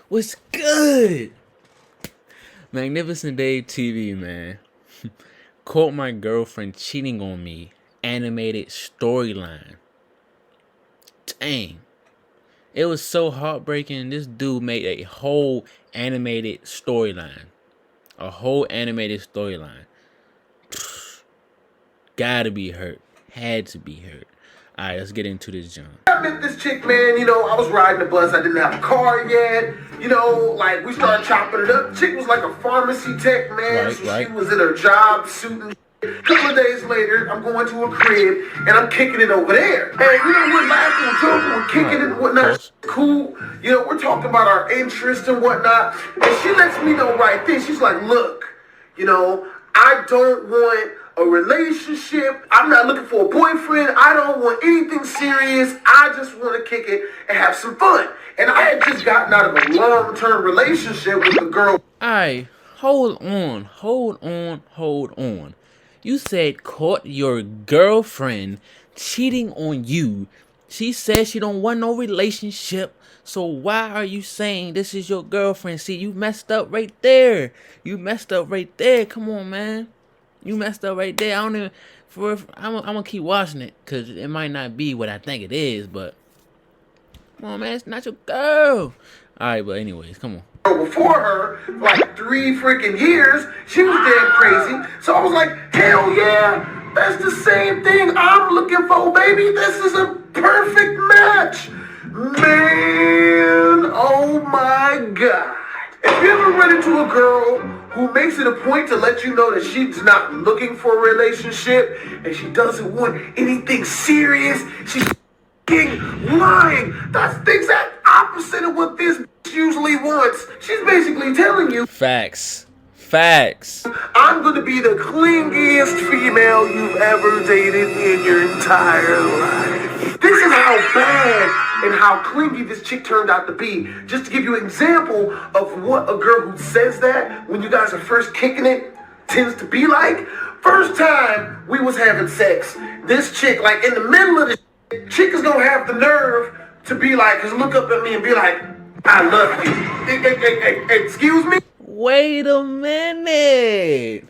What's good? Magnificent Day TV, man. Caught my girlfriend cheating on me. Animated storyline. Dang. It was so heartbreaking. This dude made a whole animated storyline. A whole animated storyline. Gotta be hurt. Had to be hurt. Alright, let's get into this, John. I met this chick, man, I was riding the bus, I didn't have a car yet, we started chopping it up. The chick was like a pharmacy tech, man, Right. She was in her job suit and shit. A couple of days later, I'm going to a crib, and I'm kicking it over there. And, we're laughing, we're joking, we're kicking it and whatnot. Cool. We're talking about our interests and whatnot. And she lets me know right then, she's like, look, I don't want a relationship. I'm not looking for a boyfriend. I don't want anything serious. I just want to kick it and have some fun. And I had just gotten out of a long-term relationship with a girl. Alright, hold on. You said caught your girlfriend cheating on you. She said she don't want no relationship. So why are you saying this is your girlfriend? See, you messed up right there. Come on, man. You messed up right there. I'm gonna keep watching it because it might not be what I think it is, but come on, man, it's not your girl. All right, but anyways, come on. Before her, for like 3 freaking years, she was damn crazy. So I was like, hell yeah, that's the same thing I'm looking for, baby. This is a perfect match, man. Oh my God. If you ever run into a girl who makes it a point to let you know that she's not looking for a relationship and she doesn't want anything serious, she's lying. That's the exact opposite of what this usually wants. She's basically telling you, Facts. I'm going to be the clingiest female you've ever dated in your entire life. This is how bad and how clingy this chick turned out to be. Just to give you an example of what a girl who says that when you guys are first kicking it tends to be like. First time we was having sex, this chick, like in the middle of the chick is gonna have the nerve to be like, cause look up at me and be like, I love you. Hey, excuse me? Wait a minute.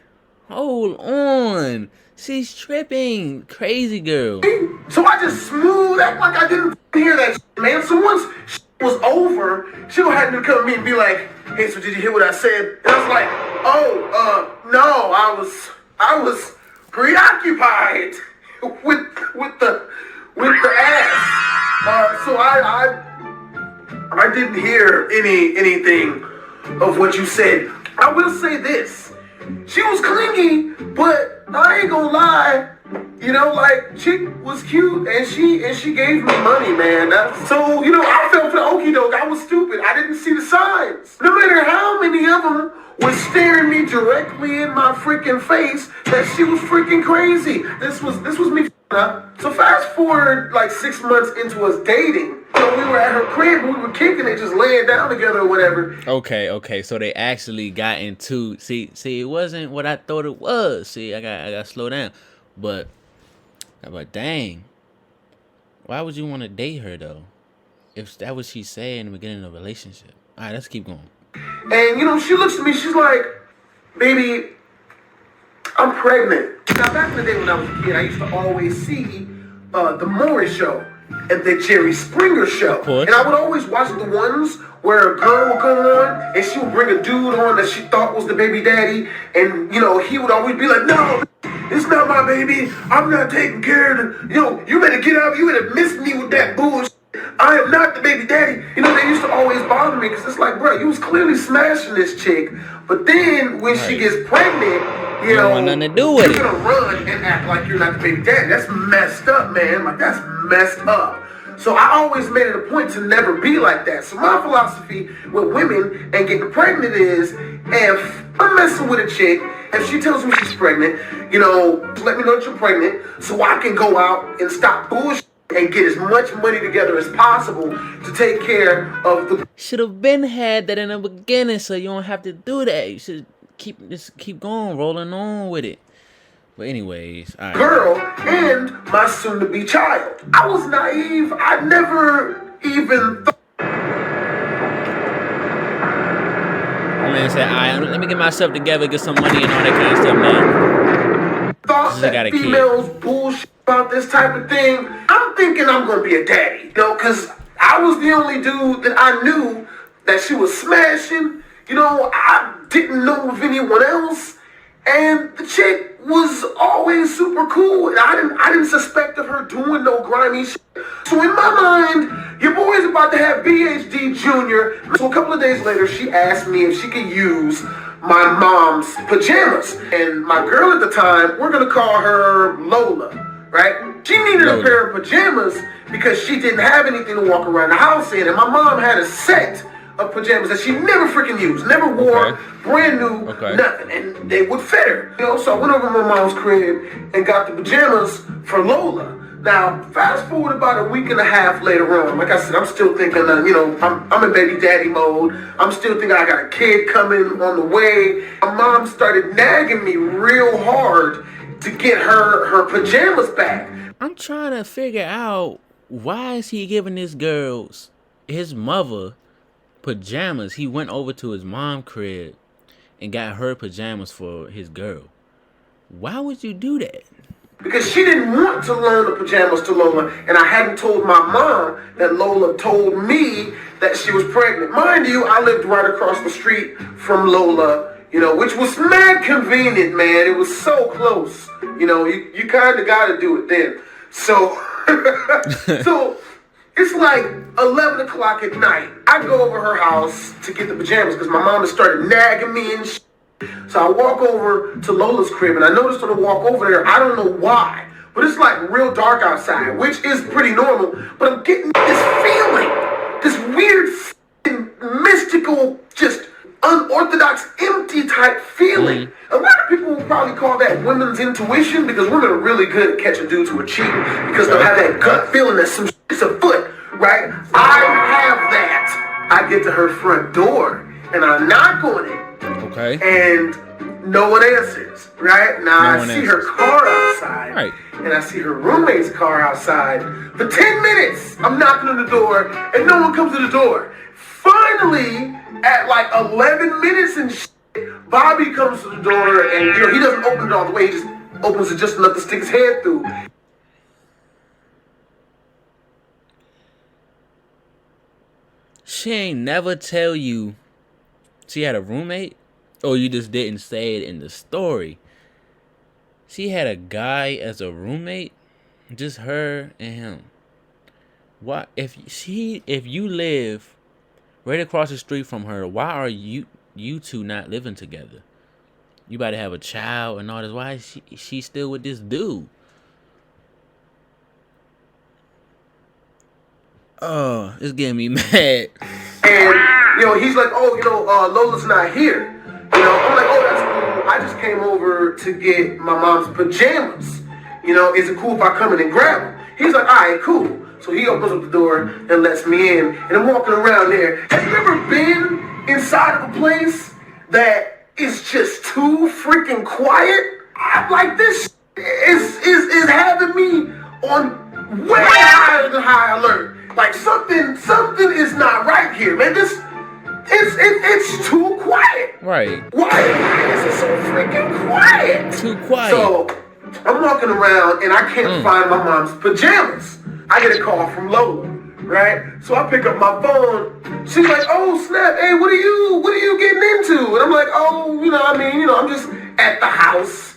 Hold on. She's tripping. Crazy girl. So I just smooth act like I didn't hear that shit, man. So once shit was over, she gonna have to come to me and be like, hey, so did you hear what I said? And I was like, no, I was preoccupied with the ass. So I didn't hear anything of what you said. I will say this. She was clingy, but I ain't gonna lie. Chick was cute and she gave me money, man. So, I fell for the okie doke. I was stupid. I didn't see the signs. No matter how many of them were staring me directly in my freaking face, that she was freaking crazy. This was me up. So fast forward like 6 months into us dating. We were at her crib, we were kicking it, just laying down together or whatever. Okay. So they actually got into see, it wasn't what I thought it was. See, I got slow down. But dang. Why would you want to date her though? If that was she said in the beginning of a relationship. Alright, let's keep going. And she looks at me, she's like, baby, I'm pregnant. Now back in the day when I was a kid, I used to always see the Maury Show and the Jerry Springer Show. And I would always watch the ones where a girl would come on and she would bring a dude on that she thought was the baby daddy. And, he would always be like, no, it's not my baby. I'm not taking care of it. You better get out. You better miss me with that bullshit. I am not the baby daddy. They used to always bother me because it's like, bro, you was clearly smashing this chick. But then when she gets pregnant, you don't want nothing to do with it. You're going to run and act like you're not the baby daddy. That's messed up, man. Like, that's messed up. So I always made it a point to never be like that. So my philosophy with women and getting pregnant is, if I'm messing with a chick, if she tells me she's pregnant, let me know that you're pregnant so I can go out and stop bullshit and get as much money together as possible to take care of the... Should have been had that in the beginning so you don't have to do that. You should keep going, rolling on with it. But anyways, all right. Girl and my soon-to-be child. I was naive. I never even thought... man said, all right, let me get myself together, get some money and all that kind of stuff now. Thought that females bullshit about this type of thing. I'm thinking I'm gonna be a daddy, because I was the only dude that I knew that she was smashing. I didn't know of anyone else, and the chick was always super cool, and I didn't suspect of her doing no grimy shit. So in my mind, your boy's about to have BHD Junior. So a couple of days later, she asked me if she could use my mom's pajamas. And my girl at the time, we're gonna call her Lola, right? She needed a pair of pajamas because she didn't have anything to walk around the house in. And my mom had a set of pajamas that she never freaking used, never wore, brand new, nothing. And they would fit her. So I went over to my mom's crib and got the pajamas for Lola. Now, fast forward about a week and a half later on, like I said, I'm still thinking, I'm in baby daddy mode. I'm still thinking I got a kid coming on the way. My mom started nagging me real hard to get her pajamas back. I'm trying to figure out, why is he giving this girl's, his mother, pajamas? He went over to his mom's crib and got her pajamas for his girl. Why would you do that? Because she didn't want to loan the pajamas to Lola, and I hadn't told my mom that Lola told me that she was pregnant. Mind you, I lived right across the street from Lola, which was mad convenient, man. It was so close. You kind of got to do it then. So, so it's like 11 o'clock at night. I go over her house to get the pajamas because my mom has started nagging me and shit. So I walk over to Lola's crib, and I noticed on the walk over there, I don't know why, but it's like real dark outside, which is pretty normal, but I'm getting this feeling, this weird, mystical, just unorthodox, empty type feeling. A lot of people will probably call that women's intuition, because women are really good at catching dudes who are cheating, because they'll have that gut feeling that some shit's afoot, right? I have that. I get to her front door, and I knock on it. Okay. And no one answers, right? Now I see her car outside, right, and I see her roommate's car outside. For 10 minutes, I'm knocking on the door, and no one comes to the door. Finally, at like 11 minutes and shit, Bobby comes to the door, and he doesn't open it all the way. He just opens it just enough to stick his head through. She ain't never tell you she had a roommate? Or you just didn't say it in the story? She had a guy as a roommate? Just her and him. Why? If you live right across the street from her, why are you two not living together? You about to have a child and all this. Why is she still with this dude? Oh, it's getting me mad. And he's like, Lola's not here. I'm like, oh, that's cool. I just came over to get my mom's pajamas. Is it cool if I come in and grab them? He's like, all right, cool. So he opens up the door and lets me in. And I'm walking around there. Have you ever been inside of a place that is just too freaking quiet? Like, this is having me on way higher than high alert. Like, something is not right here, man. It's too quiet. Right. Why is it so freaking quiet? Too quiet. So I'm walking around and I can't find my mom's pajamas. I get a call from Lola, right? So I pick up my phone. She's like, oh snap, hey, what are you getting into? And I'm like, oh, I'm just at the house.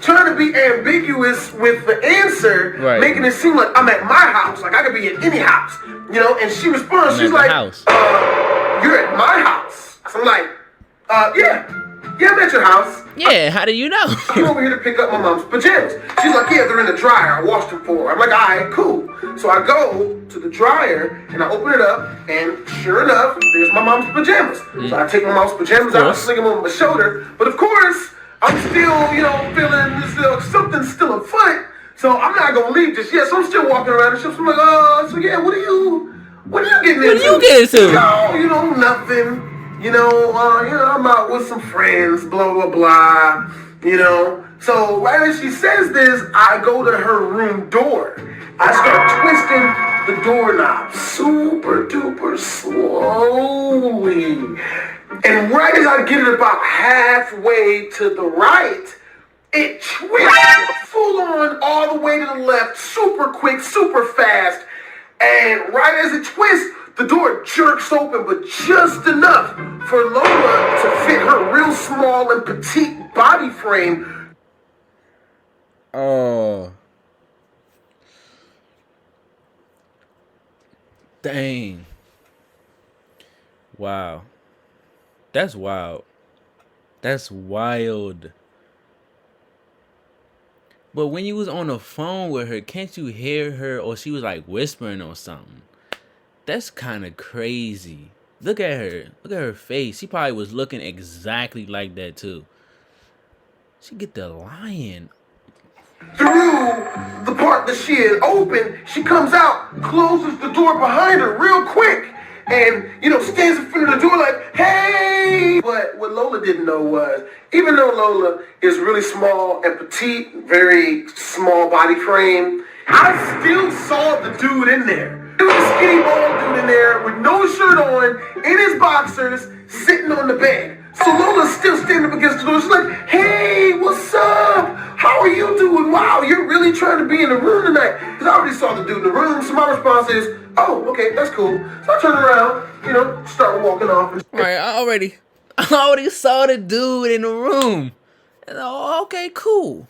Trying to be ambiguous with the answer, right, making it seem like I'm at my house, like I could be at any house, and she responds, she's like, you're at my house. So I'm like, yeah, I'm at your house. Yeah, how do you know? I came over here to pick up my mom's pajamas. She's like, yeah, they're in the dryer. I washed them for her. I'm like, all right, cool. So I go to the dryer and I open it up, and sure enough, there's my mom's pajamas. So I take my mom's pajamas out and sling them on my shoulder. But of course, I'm still, feeling something's still afoot. So I'm not gonna leave just yet. So I'm still walking around the shop. So I'm like, so yeah, what are you getting into? What are you getting into? No, nothing. I'm out with some friends, blah, blah, blah, So right as she says this, I go to her room door. I start twisting the doorknob super duper slowly. And right I get it about halfway to the right, it twists full on all the way to the left, super quick, super fast. And right as it twists, the door jerks open, but just enough for Lola to fit her real small and petite body frame. Oh. Dang. Wow. That's wild. That's wild. But when you was on the phone with her, can't you hear her, or she was like whispering or something? That's kind of crazy. Look at her. Look at her face. She probably was looking exactly like that too. She get the lying. Through the part that she had opened, she comes out, closes the door behind her real quick, and, stands in front of the door like, hey! But what Lola didn't know was, even though Lola is really small and petite, very small body frame, I still saw the dude in there. There was a skinny bald dude in there with no shirt on, in his boxers, sitting on the bed. So Lola's still standing up against the door. She's like, hey, what's up? How are you doing? Wow, you're really trying to be in the room tonight. Because I already saw the dude in the room. So my response is, oh, okay, that's cool. So I turn around, start walking off. All right, I already saw the dude in the room. And, oh, okay, cool.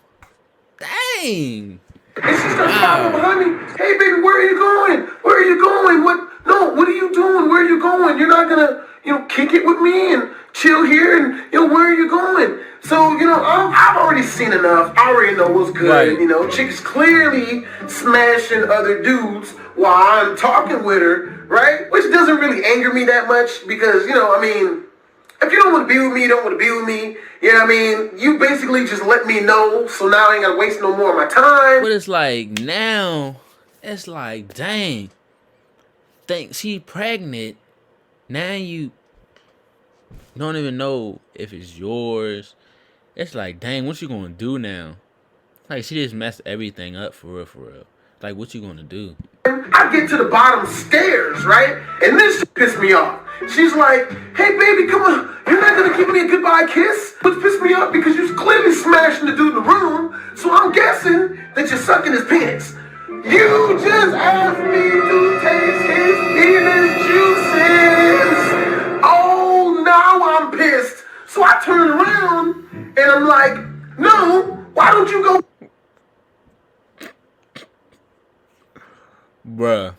Dang. And she starts following behind me. Hey, baby, where are you going? Where are you going? What are you doing? Where are you going? You're not going to, kick it with me and chill here and, where are you going? So, I've already seen enough. I already know what's good. Right. Chicks clearly smashing other dudes while I'm talking with her, right? Which doesn't really anger me that much because, if you don't want to be with me, you don't want to be with me. You know what I mean? You basically just let me know, so now I ain't got to waste no more of my time. But it's like, now, it's like, dang. Think she pregnant. Now you don't even know if it's yours. It's like, dang, what you gonna do now? Like, she just messed everything up for real, for real. Like, what you gonna do? I get to the bottom stairs, right? And this pissed me off. She's like, hey, baby, come on. You're not going to give me a goodbye kiss? Which pissed me off because you're clearly smashing the dude in the room. So I'm guessing that you're sucking his penis. You just asked me to taste his penis juices. Oh, now I'm pissed. So I turn around and I'm like, no, why don't you go? Bruh.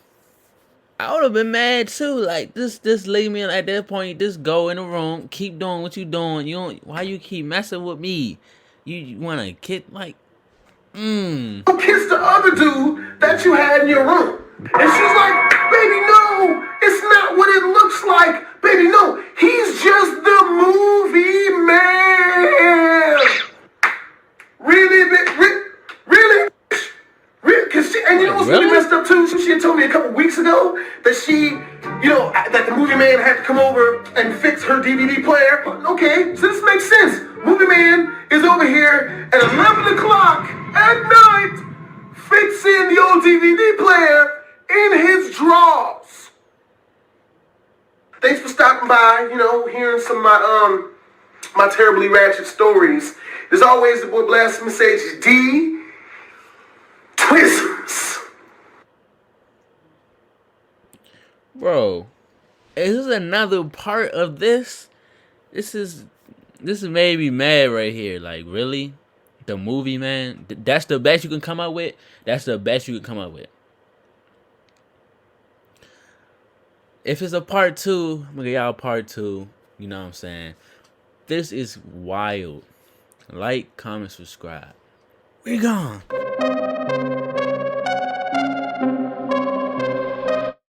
I would have been mad too. Like, just leave me at that point. Just go in the room. Keep doing what you doing. Why you keep messing with me? You want to kiss, like, Kiss the other dude that you had in your room. And she's like, baby, no, it's not what it looks like. Baby, no, he's just the movie man. Really? And you know what's really messed up too? She had told me a couple weeks ago that that the movie man had to come over and fix her DVD player. Okay, so this makes sense. Movie man is over here at 11 o'clock at night fixing the old DVD player in his drawers. Thanks for stopping by, hearing some of my terribly ratchet stories. As always, the boy Blasphemy Sage D. Twisms. Bro, is this another part of this? This is made me mad right here. Like, really? The movie, man? That's the best you can come up with? That's the best you can come up with. If it's a part 2, I'm gonna get y'all part 2. You know what I'm saying? This is wild. Like, comment, subscribe. We gone.